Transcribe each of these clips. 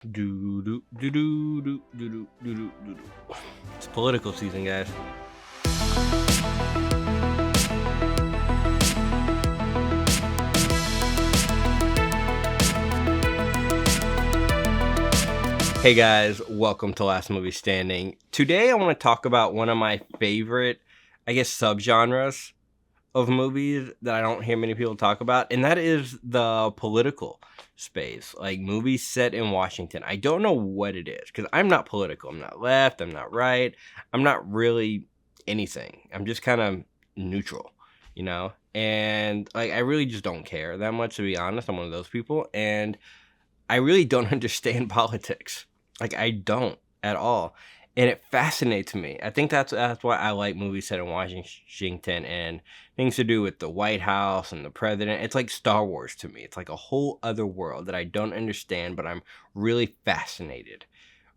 Do do do do do do do do do do. It's political season, guys. Hey guys, welcome to Last Movie Standing. Today I want to talk about one of my favorite, subgenres of movies that I don't hear many people talk about, and that is the political space, like movies set in Washington. I don't know what it is because I'm not political. I'm not left. I'm not right. I'm not really anything. I'm just kind of neutral, And I really just don't care that much, to be honest. I'm one of those people, and I really don't understand politics. I don't at all. And it fascinates me. I think that's why I like movies set in Washington and things to do with the White House and the president. It's like Star Wars to me. It's like a whole other world that I don't understand, but I'm really fascinated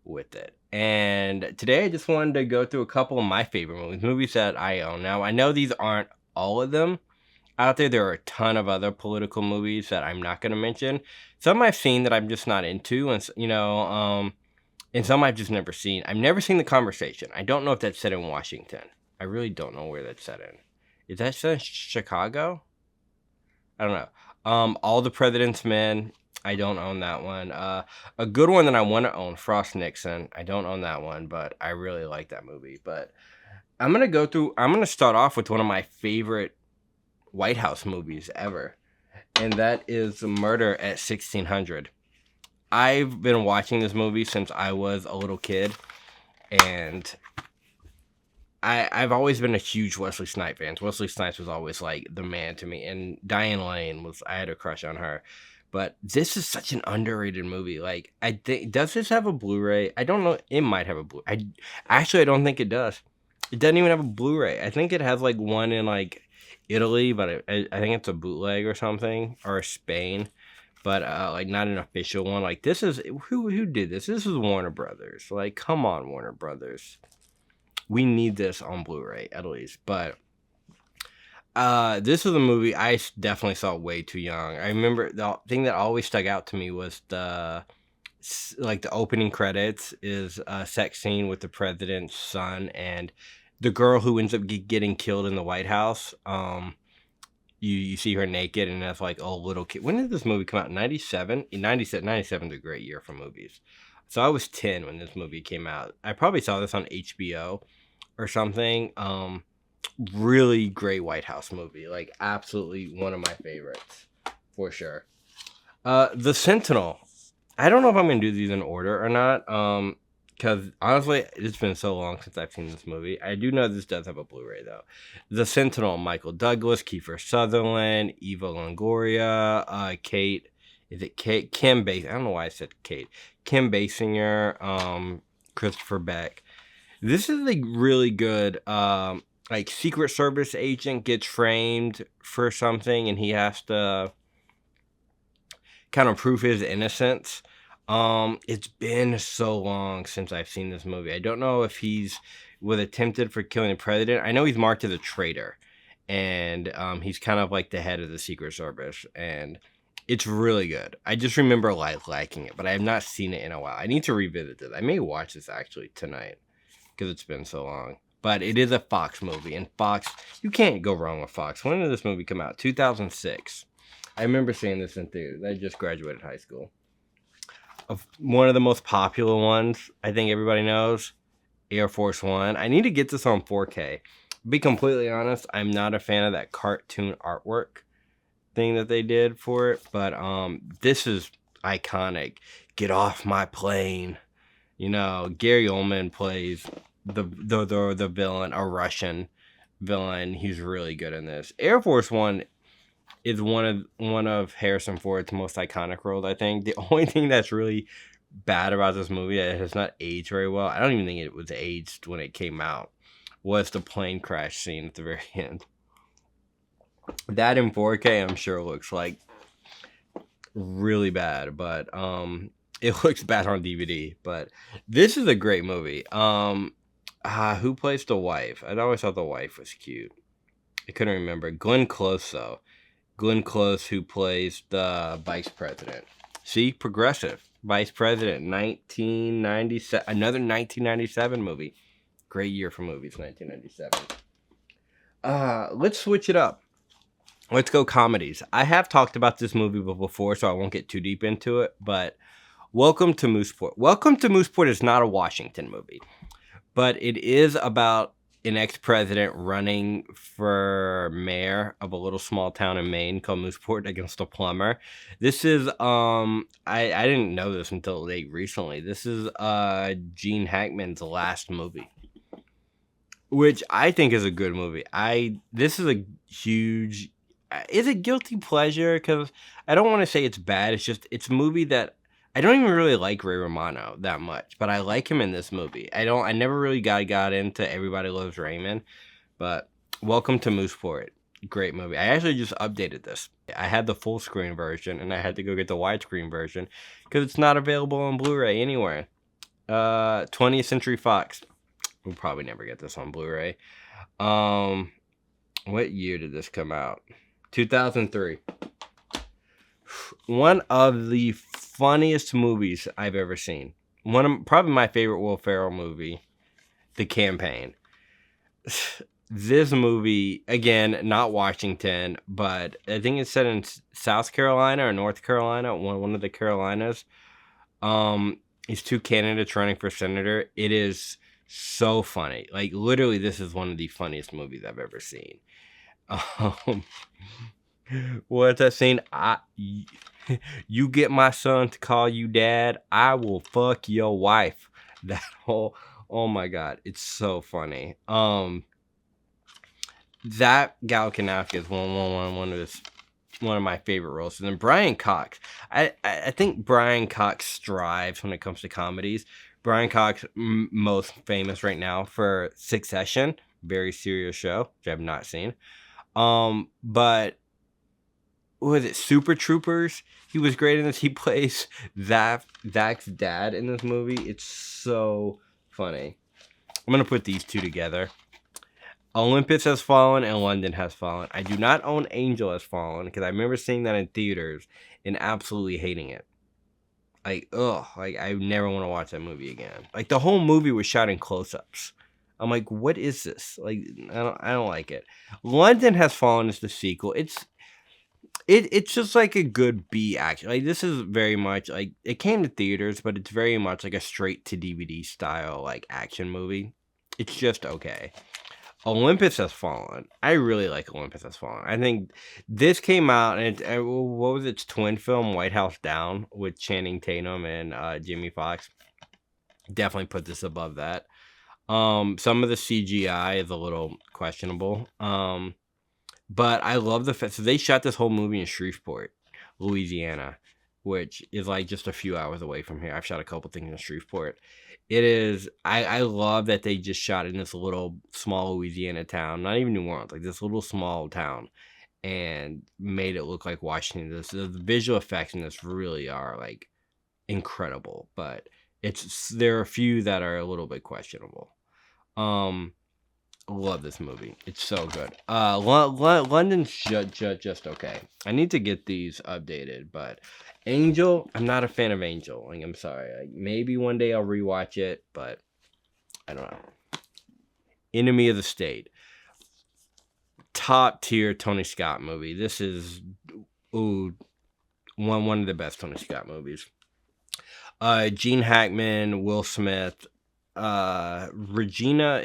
with it. And today I just wanted to go through a couple of my favorite movies that I own. Now, I know these aren't all of them out there. There are a ton of other political movies that I'm not going to mention. Some I've seen that I'm just not into, and some I've just never seen. I've never seen The Conversation. I don't know if that's set in Washington. I really don't know where that's set in. Is that set in Chicago? I don't know. All the President's Men. I don't own that one. A good one that I want to own, Frost Nixon. I don't own that one, but I really like that movie. But I'm going to start off with one of my favorite White House movies ever. And that is Murder at 1600. I've been watching this movie since I was a little kid, and I've always been a huge Wesley Snipes fan. Wesley Snipes was always like the man to me, and Diane Lane I had a crush on her. But this is such an underrated movie. I think, does this have a Blu-ray? I don't know. It might have a Blu-ray. I don't think it does. It doesn't even have a Blu-ray. I think it has one in Italy, but I think it's a bootleg or something, or Spain. But not an official one. This is who did this? This is Warner Brothers. Come on, Warner Brothers. We need this on Blu-ray at least. But this was a movie I definitely saw way too young. I remember the thing that always stuck out to me was the opening credits is a sex scene with the president's son and the girl who ends up getting killed in the White House. You see her naked, and that's a little kid. When did this movie come out? 97? 97 is a great year for movies. So I was 10 when this movie came out. I probably saw this on HBO or something. Really great White House movie. Absolutely one of my favorites, for sure. The Sentinel. I don't know if I'm going to do these in order or not. Because honestly, it's been so long since I've seen this movie. I do know this does have a Blu-ray though. The Sentinel, Michael Douglas, Kiefer Sutherland, Eva Longoria, Kate. Is it Kate? Kim Basinger. I don't know why I said Kate. Kim Basinger, Christopher Beck. This is a really good, Secret Service agent gets framed for something, and he has to kind of prove his innocence. It's been so long since I've seen this movie. I don't know if was attempted for killing the president. I know he's marked as a traitor, and he's kind of the head of the Secret Service, and it's really good. I just remember liking it, but I have not seen it in a while. I need to revisit this. I may watch this actually tonight because it's been so long. But it is a Fox movie, and Fox, you can't go wrong with Fox. When did this movie come out? 2006. I remember seeing this in theaters. I just graduated high school. One of the most popular ones, I think everybody knows, Air Force One. I need to get this on 4K. Be completely honest, I'm not a fan of that cartoon artwork thing that they did for it, but this is iconic. Get off my plane. Gary Oldman plays the villain, a Russian villain. He's really good in this. Air Force One is one of Harrison Ford's most iconic roles, I think. The only thing that's really bad about this movie, it has not aged very well. I don't even think it was aged when it came out, was the plane crash scene at the very end. That in 4K, I'm sure looks really bad, but it looks bad on DVD. But this is a great movie. Who plays the wife? I always thought the wife was cute. I couldn't remember. Glenn Close, though. Glenn Close, who plays the vice president. See? Progressive. Vice President, 1997. Another 1997 movie. Great year for movies, 1997. Let's switch it up. Let's go comedies. I have talked about this movie before, so I won't get too deep into it, but Welcome to Mooseport. Welcome to Mooseport is not a Washington movie, but it is about an ex-president running for mayor of a little small town in Maine called Mooseport against a plumber. This is I didn't know this until late recently. This is Gene Hackman's last movie, which I think is a good movie. This is a huge is it guilty pleasure, because I don't want to say it's bad. It's a movie that I don't even really like Ray Romano that much, but I like him in this movie. I never really got into Everybody Loves Raymond, but Welcome to Mooseport, great movie. I actually just updated this. I had the full screen version, and I had to go get the widescreen version because it's not available on Blu-ray anywhere. 20th Century Fox. We'll probably never get this on Blu-ray. What year did this come out? 2003. One of the funniest movies I've ever seen. Probably my favorite Will Ferrell movie, The Campaign. This movie, again, not Washington, but I think it's set in South Carolina or North Carolina, one of the Carolinas. These two candidates running for senator. It is so funny. Like, literally, this is one of the funniest movies I've ever seen. What's that scene? You get my son to call you dad, I will fuck your wife. That whole, oh my god, it's so funny. That Gal Kanowski is one of my favorite roles. And then Brian Cox. I think Brian Cox strives when it comes to comedies. Brian Cox, most famous right now for Succession, very serious show, which I have not seen. But was it Super Troopers? He was great in this. He plays Zach's dad in this movie. It's so funny. I'm gonna put these two together. Olympus Has Fallen and London Has Fallen. I do not own Angel Has Fallen because I remember seeing that in theaters and absolutely hating it. Like, I never want to watch that movie again. Like, the whole movie was shot in close-ups. I'm like, what is this? Like, I don't like it. London Has Fallen is the sequel. It's just like a good B action. Like, this is very much like, it came to theaters, but it's very much like a straight to DVD style like action movie. It's just okay. Olympus Has Fallen. I really like Olympus Has Fallen. I think this came out, and what was its twin film, White House Down, with Channing Tatum and Jimmy Fox. Definitely put this above that. Some of the CGI is a little questionable. But I love the fact, so they shot this whole movie in Shreveport, Louisiana, which is like just a few hours away from here. I've shot a couple things in Shreveport. It is, I love that they just shot in this little small Louisiana town, not even New Orleans, like this little small town, and made it look like Washington. The visual effects in this really are like incredible, but there are a few that are a little bit questionable. Love this movie. It's so good. London's just okay. I need to get these updated, but Angel, I'm not a fan of Angel. Like, I'm sorry. Like, maybe one day I'll rewatch it, but I don't know. Enemy of the State. Top tier Tony Scott movie. This is one of the best Tony Scott movies. Gene Hackman, Will Smith, Regina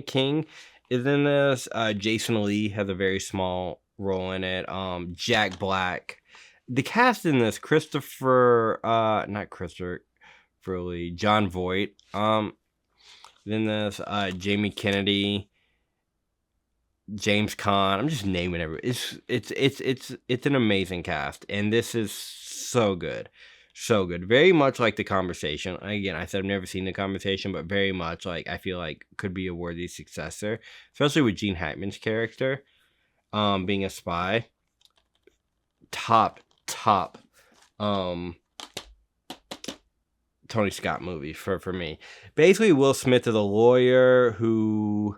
King is in this. Jason Lee has a very small role in it. Jack Black. The cast in this, not Christopher Lee, John Voight. Then this, Jamie Kennedy, James Caan. I'm just naming everybody. It's an amazing cast, and this is so good. So good. Very much like The Conversation. Again, I said I've never seen The Conversation, but very much like I feel like could be a worthy successor, especially with Gene Hackman's character being a spy. Top Tony Scott movie for me. Basically, Will Smith is a lawyer who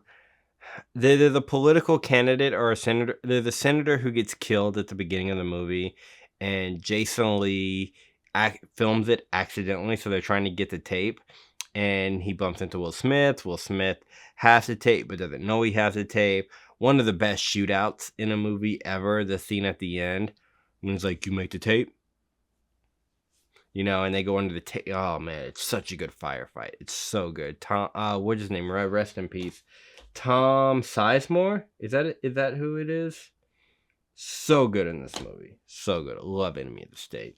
they're the political candidate or a senator. They're the senator who gets killed at the beginning of the movie, and Jason Lee films it accidentally, so they're trying to get the tape, and he bumps into Will Smith. Will Smith has the tape, but doesn't know he has the tape. One of the best shootouts in a movie ever, the scene at the end, when he's like, "You make the tape?" And they go under the tape. Oh, man, it's such a good firefight. It's so good. Tom, what's his name? Rest in peace. Tom Sizemore? Is that who it is? So good in this movie. So good. I love Enemy of the State.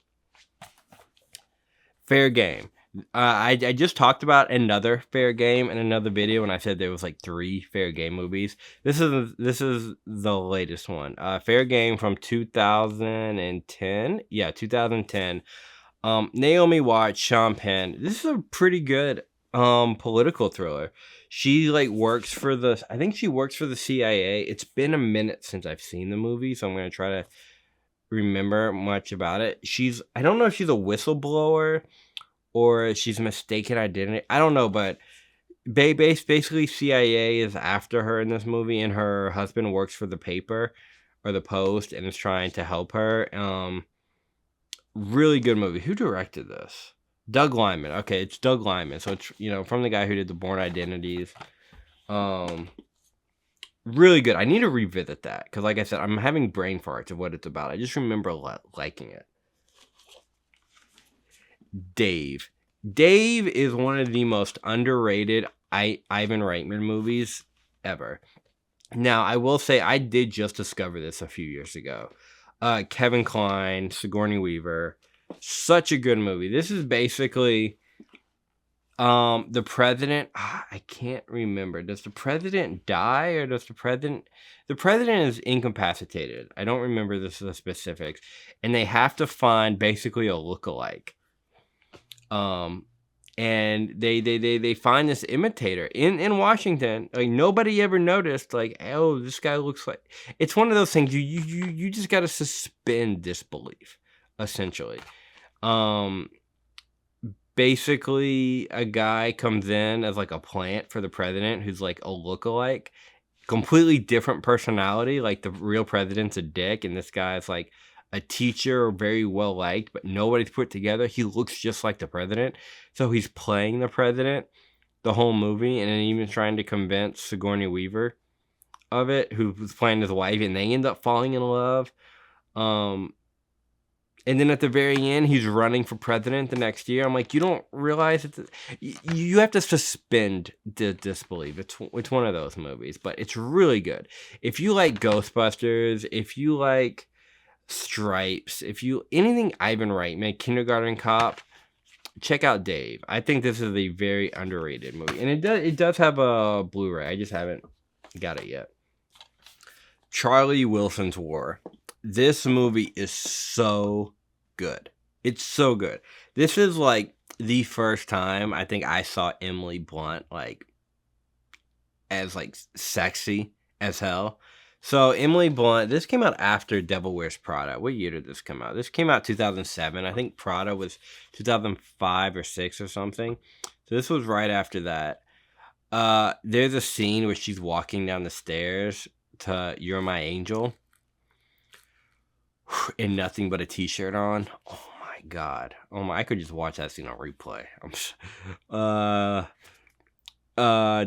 Fair Game. I just talked about another Fair Game in another video when I said there was like 3 Fair Game movies. This is the latest one. Fair Game from 2010. Yeah, 2010. Naomi Watts, Sean Penn. This is a pretty good political thriller. She works for I think she works for the CIA. It's been a minute since I've seen the movie, so I'm gonna try to remember much about it. I don't know if she's a whistleblower or she's mistaken identity. I don't know, but basically CIA is after her in this movie, and her husband works for the paper or the Post and is trying to help her. Really good movie. Who directed this? Doug Liman. Okay, it's Doug Liman. So it's from the guy who did the Bourne Identities. Really good. I need to revisit that because, like I said, I'm having brain farts of what it's about. I just remember liking it. Dave. Dave is one of the most underrated Ivan Reitman movies ever. Now, I will say I did just discover this a few years ago. Kevin Kline, Sigourney Weaver. Such a good movie. This is basically the president. I can't remember. Does the president die or does the president is incapacitated? I don't remember the specifics. And they have to find basically a lookalike. And they find this imitator in Washington. Nobody ever noticed. Oh, this guy looks like. It's one of those things you just got to suspend disbelief, essentially. Basically, a guy comes in as a plant for the president who's a lookalike, completely different personality. The real president's a dick, and this guy's a teacher, very well liked, but nobody's put together. He looks just like the president. So he's playing the president the whole movie, and then even trying to convince Sigourney Weaver of it, who was playing his wife, and they end up falling in love. And then at the very end, he's running for president the next year. I'm like, you don't realize you have to suspend disbelief. It's one of those movies, but it's really good. If you like Ghostbusters, if you like Stripes, anything Ivan Reitman, Kindergarten Cop, check out Dave. I think this is a very underrated movie, and it does have a Blu-ray. I just haven't got it yet. Charlie Wilson's War. This movie is so good. It's so good. This is the first time I think I saw Emily Blunt as sexy as hell. So Emily Blunt, this came out after Devil Wears Prada. What year did this come out? This came out 2007. I think Prada was 2005 or 6 or something. So this was right after that. There's a scene where she's walking down the stairs to You're My Angel and nothing but a t-shirt on. Oh my God. I could just watch that scene on replay.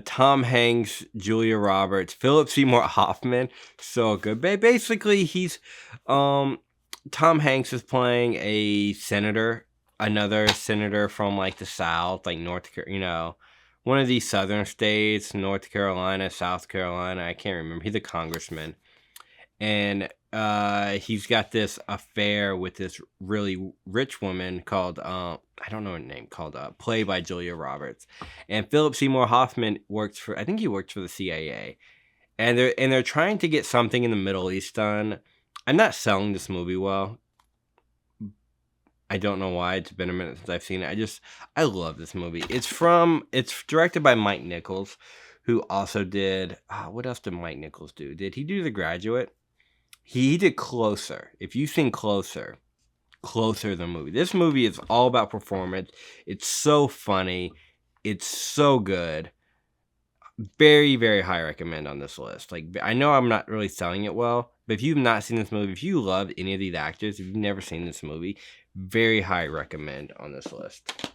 Tom Hanks, Julia Roberts, Philip Seymour Hoffman, so good. Basically, he's Tom Hanks is playing a senator, another senator from the South, North Carolina, one of these southern states, North Carolina, South Carolina. I can't remember. He's a congressman, and he's got this affair with this really rich woman called I don't know her name, called played by Julia Roberts. And Philip Seymour Hoffman works for the CIA. And they're trying to get something in the Middle East done. I'm not selling this movie well. I don't know why. It's been a minute since I've seen it. I love this movie. It's directed by Mike Nichols, who also did what else did Mike Nichols do? Did he do The Graduate? He did Closer. If you've seen Closer the movie. This movie is all about performance. It's so funny. It's so good. Very, very high recommend on this list. I know I'm not really selling it well, but if you've not seen this movie, if you love any of these actors, if you've never seen this movie, Very high recommend on this list.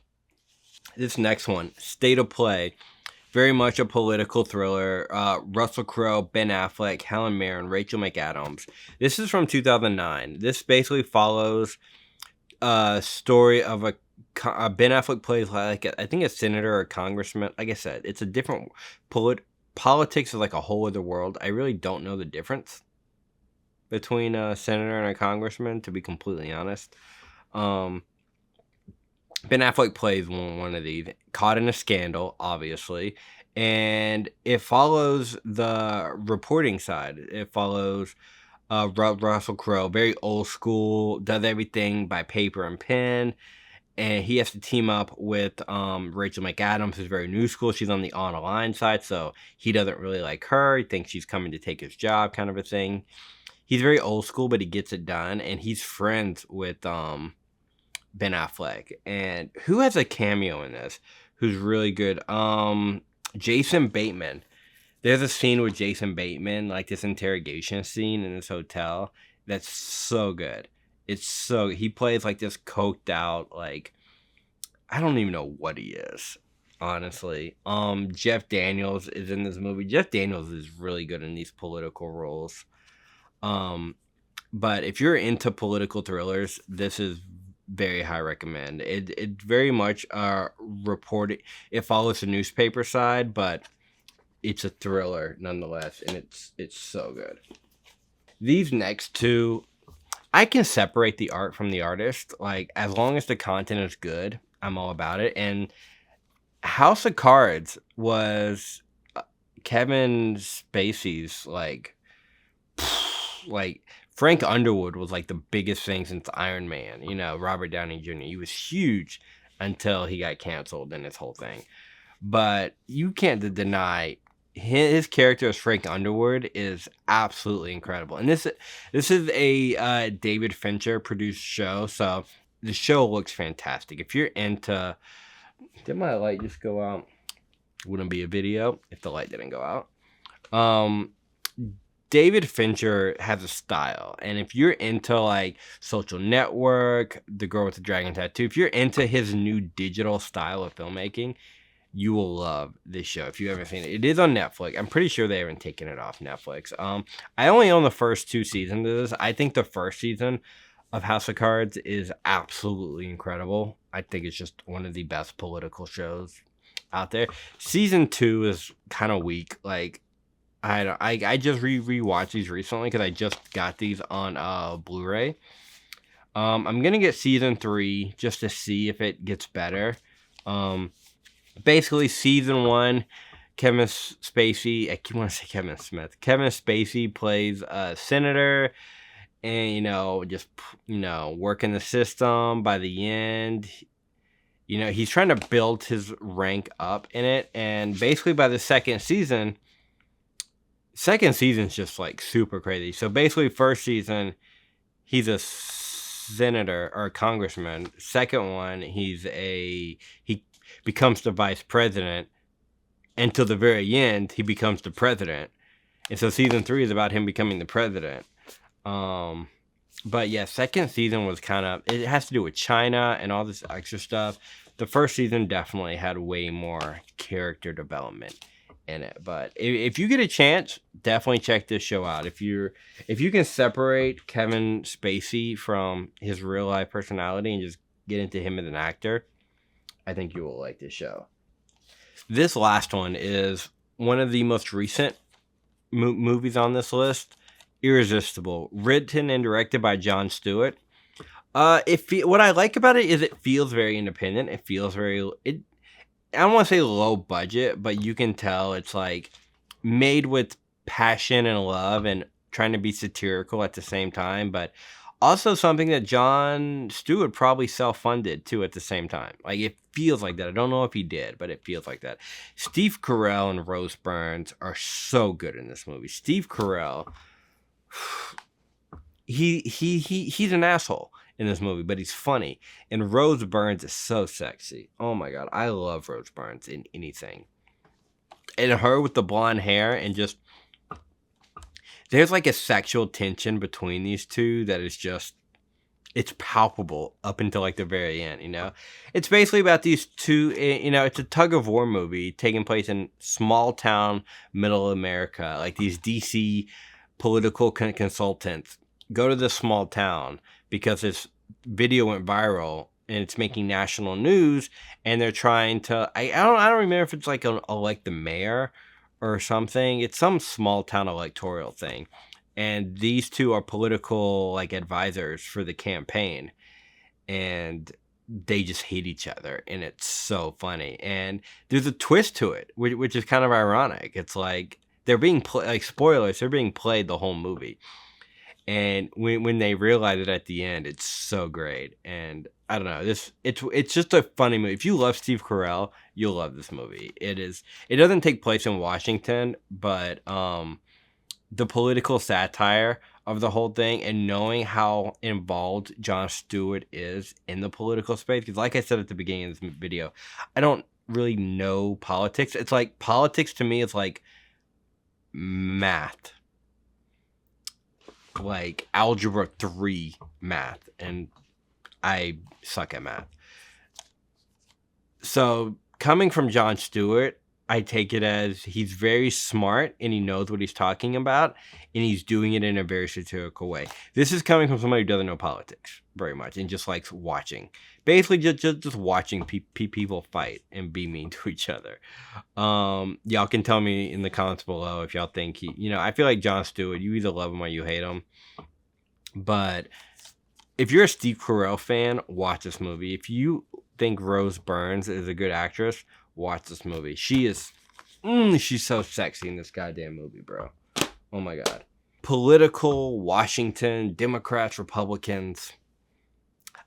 This next one, State of Play. Very much a political thriller. Russell Crowe, Ben Affleck, Helen Mirren, Rachel McAdams. This is from 2009. This basically follows a story of Ben Affleck plays like I think a senator or a congressman. Like I said, it's a different politics is like a whole other world. I really don't know the difference between a senator and a congressman, to be completely honest. Ben Affleck plays one of these, caught in a scandal, obviously, and it follows the reporting side. It follows Russell Crowe, very old school, does everything by paper and pen, and he has to team up with Rachel McAdams, who's very new school. She's on the on-line side, so he doesn't really like her. He thinks she's coming to take his job, kind of a thing. He's very old school, but he gets it done, and he's friends with Ben Affleck. And who has a cameo in this? Who's really good? Jason Bateman. There's a scene with Jason Bateman, like this interrogation scene in this hotel. That's so good. He plays like this coked out, like, I don't even know what he is, honestly. Jeff Daniels is in this movie. Jeff Daniels is really good in these political roles. But if you're into political thrillers, this is very high recommend. It very much reported. It follows the newspaper side, but it's a thriller nonetheless, and it's so good. These next two, I can separate the art from the artist. Like, as long as the content is good, I'm all about it. And House of Cards was Kevin Spacey's like Frank Underwood was like the biggest thing since Iron Man. You know, Robert Downey Jr. He was huge until he got canceled in this whole thing. But you can't deny his character as Frank Underwood is absolutely incredible. And this is a David Fincher produced show, so the show looks fantastic. If you're into, did my light just go out? Wouldn't be a video if the light didn't go out. David Fincher has a style, and if you're into like Social Network, The Girl with the Dragon Tattoo, if you're into his new digital style of filmmaking, you will love this show if you haven't seen it. It is on Netflix. I'm pretty sure they haven't taken it off Netflix. I only own the first 2 seasons of this. I think the first season of House of Cards is absolutely incredible. I think it's just one of the best political shows out there. Season 2 is kind of weak. Like, I just rewatched these recently because I just got these on Blu-ray. I'm gonna get season 3 just to see if it gets better. Basically, season 1, Kevin Spacey. I keep want to say Kevin Smith. Kevin Spacey plays a senator, and just working the system. By the end, he's trying to build his rank up in it, and basically by the second season's just like super crazy. So basically, first season, he's a senator or a congressman. Second one, he becomes the vice president. Until the very end, he becomes the president. And so season 3 is about him becoming the president. But yeah, second season was it has to do with China and all this extra stuff. The first season definitely had way more character development in it. But if you get a chance, definitely check this show out. If you can separate Kevin Spacey from his real life personality and just get into him as an actor, I think you will like this show. This last one is one of the most recent movies on this list, Irresistible, written and directed by Jon Stewart. What I like about it is it feels very independent. It feels very I don't want to say low budget, but you can tell it's like made with passion and love and trying to be satirical at the same time, but also something that Jon Stewart probably self-funded too at the same time. Like, it feels like that. I don't know if he did, but it feels like that. Steve Carell and Rose Byrne are so good in this movie. Steve Carell, he's an asshole in this movie, but he's funny. And Rose Byrne is so sexy. Oh my god, I love Rose Byrne in anything. And her with the blonde hair and just, there's like a sexual tension between these two that is just, it's palpable up until like the very end, you know? It's basically about these two, you know, it's a tug of war movie taking place in small town, middle America. Like these DC political consultants go to this small town because this video went viral and it's making national news, and they're trying to, I don't remember if it's like elect the mayor or something. It's some small town electoral thing. And these two are political like advisors for the campaign, and they just hate each other, and it's so funny. And there's a twist to it, which is kind of ironic. It's like they're being like spoilers, they're being played the whole movie, and when they realize it at the end, it's so great. And I don't know, it's just a funny movie. If you love Steve Carell, you'll love this movie. It doesn't take place in Washington, but the political satire of the whole thing, and knowing how involved Jon Stewart is in the political space. Because like I said at the beginning of this video, I don't really know politics. It's like politics to me is like math, like algebra 3 math, and I suck at math. So coming from Jon Stewart, I take it as he's very smart and he knows what he's talking about, and he's doing it in a very satirical way. This is coming from somebody who doesn't know politics very much and just likes watching. Basically, just watching people fight and be mean to each other. Y'all can tell me in the comments below if y'all think I feel like Jon Stewart, you either love him or you hate him. But if you're a Steve Carell fan, watch this movie. If you think Rose Byrne is a good actress, watch this movie. She's so sexy in this goddamn movie, bro. Oh my god. Political Washington, Democrats, Republicans,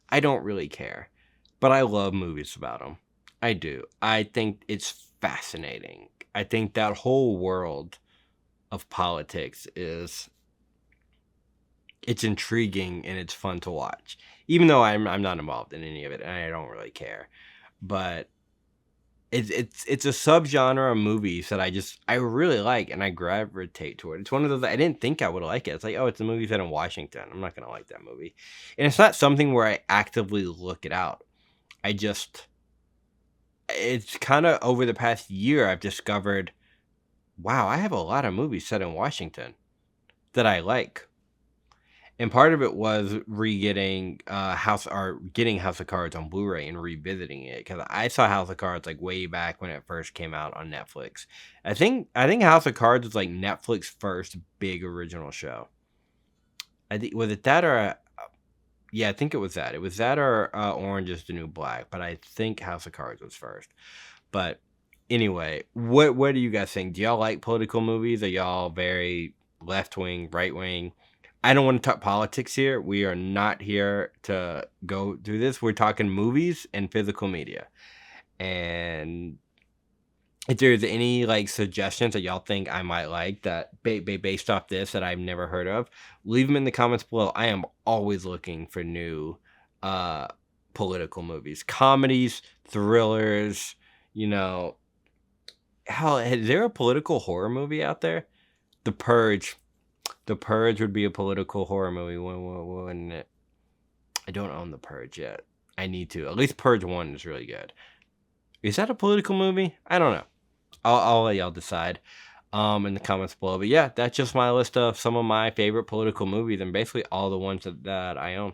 I don't really care. But I love movies about them. I do. I think it's fascinating. I think that whole world of politics it's intriguing and it's fun to watch. Even though I'm not involved in any of it and I don't really care. But it's a subgenre of movies that I really like and I gravitate toward. It's one of those I didn't think I would like it. It's like, oh, it's a movie set in Washington. I'm not gonna like that movie. And it's not something where I actively look it out. It's kind of over the past year I've discovered, wow, I have a lot of movies set in Washington that I like. And part of it was getting House of Cards on Blu-ray and revisiting it, because I saw House of Cards like way back when it first came out on Netflix. I think House of Cards was like Netflix's first big original show. I think was it that or yeah, I think it was that. It was that or Orange Is the New Black, but I think House of Cards was first. But anyway, what do you guys think? Do y'all like political movies? Are y'all very left wing, right wing? I don't want to talk politics here. We are not here to go through this. We're talking movies and physical media. And if there's any like suggestions that y'all think I might like that based off this that I've never heard of, leave them in the comments below. I am always looking for new political movies, comedies, thrillers. Hell, is there a political horror movie out there? The Purge. The Purge would be a political horror movie, wouldn't it? I don't own The Purge yet. I need to. At least Purge 1 is really good. Is that a political movie? I don't know. I'll let y'all decide in the comments below. But yeah, that's just my list of some of my favorite political movies and basically all the ones that I own.